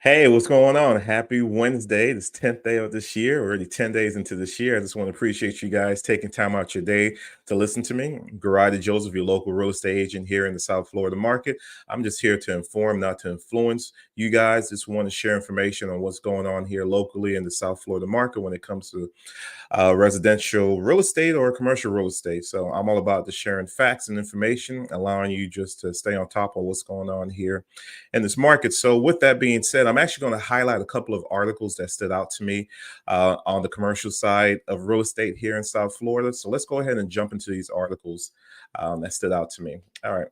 Hey, what's going on? Happy Wednesday. This 10th day of this year. We're already 10 days into this year. I just want to appreciate you guys taking time out your day to listen to me. Garada Joseph, your local real estate agent here in the South Florida market. I'm just here to inform, not to influence you guys. Just want to share information on what's going on here locally in the South Florida market when it comes to residential real estate or commercial real estate. So I'm all about just sharing facts and information, allowing you just to stay on top of what's going on here in this market. So with that being said, I'm actually going to highlight a couple of articles that stood out to me on the commercial side of real estate here in South Florida. So let's go ahead and jump into these articles that stood out to me. All right.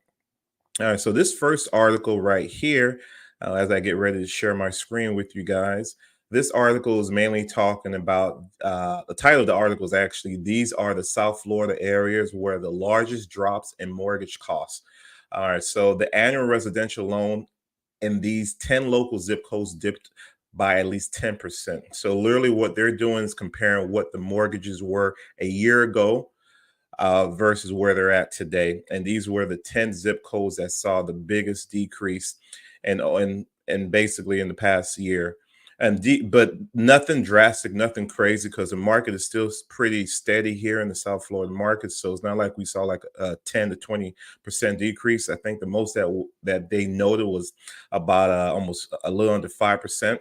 All right. So this first article right here, as I get ready to share my screen with you guys, this article is mainly talking about the title of the article is actually these are the South Florida areas where the largest drops in mortgage costs. All right. So the annual residential loan in these 10 local zip codes dipped by at least 10%. So literally what they're doing is comparing what the mortgages were a year ago versus where they're at today. And these were the 10 zip codes that saw the biggest decrease and basically in the past year. But nothing drastic, nothing crazy because the market is still pretty steady here in the South Florida market. So it's not like we saw like a 10 to 20% decrease. I think the most that they noted was about almost a little under 5%.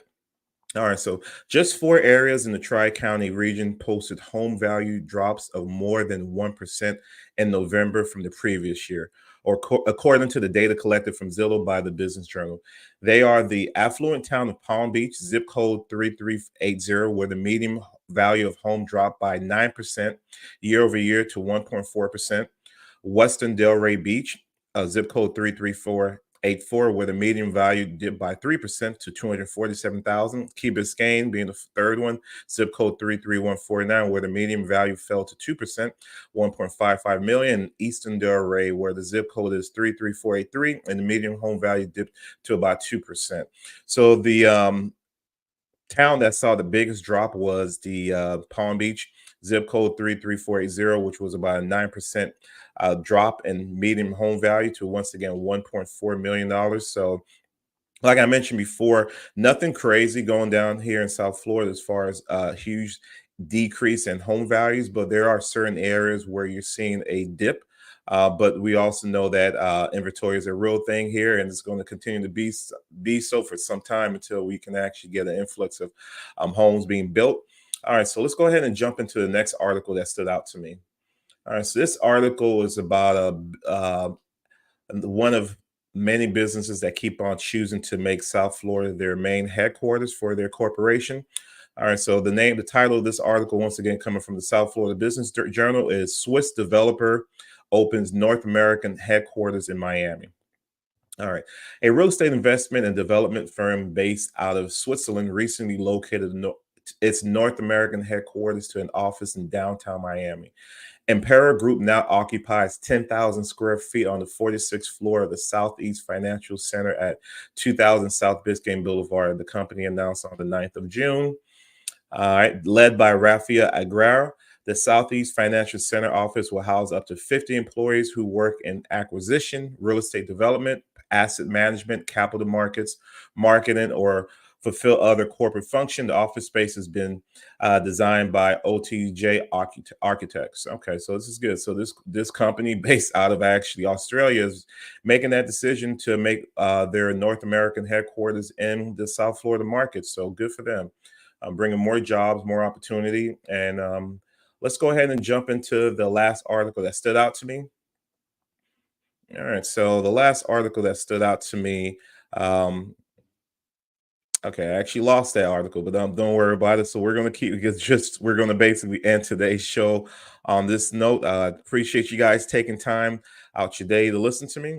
All right, so just four areas in the Tri-County region posted home value drops of more than 1% in November from the previous year, according to the data collected from Zillow by the Business Journal. They are the affluent town of Palm Beach, zip code 3380, where the median value of home dropped by 9% year over year to 1.4%. Western Delray Beach, zip code 33484, where the median value dipped by 3% to 247,000. Key Biscayne being the third one, zip code 33149, where the median value fell to 2%, 1.55 million. Eastern Delray, where the zip code is 33483, and the median home value dipped to about 2%. So the town that saw the biggest drop was the Palm Beach, zip code 33480, which was about a 9% drop in median home value to once again $1.4 million. So like I mentioned before, nothing crazy going down here in South Florida as far as a huge decrease in home values, but there are certain areas where you're seeing a dip. But we also know that inventory is a real thing here, and it's going to continue to be so for some time until we can actually get an influx of homes being built. All right, so let's go ahead and jump into the next article that stood out to me. All right, so this article is about one of many businesses that keep on choosing to make South Florida their main headquarters for their corporation. All right, so the title of this article, once again coming from the South Florida Business Journal, is Swiss developer opens North American headquarters in Miami. All right. A real estate investment and development firm based out of Switzerland recently located its North American headquarters to an office in downtown Miami. Impera Group now occupies 10,000 square feet on the 46th floor of the Southeast Financial Center at 2000 South Biscayne Boulevard. The company announced on the 9th of June. All right, led by Rafael Aguirre, the Southeast Financial Center office will house up to 50 employees who work in acquisition, real estate development, asset management, capital markets, marketing, or fulfill other corporate function. The office space has been designed by OTJ Architects. Okay, so this is good. So this company based out of actually Australia is making that decision to make their North American headquarters in the South Florida market. So good for them. Bringing more jobs, more opportunity. And let's go ahead and jump into the last article that stood out to me. All right. So the last article that stood out to me. Okay, I actually lost that article, but don't worry about it. So we're gonna keep because just we're gonna basically end today's show on this note. Appreciate you guys taking time out your day to listen to me.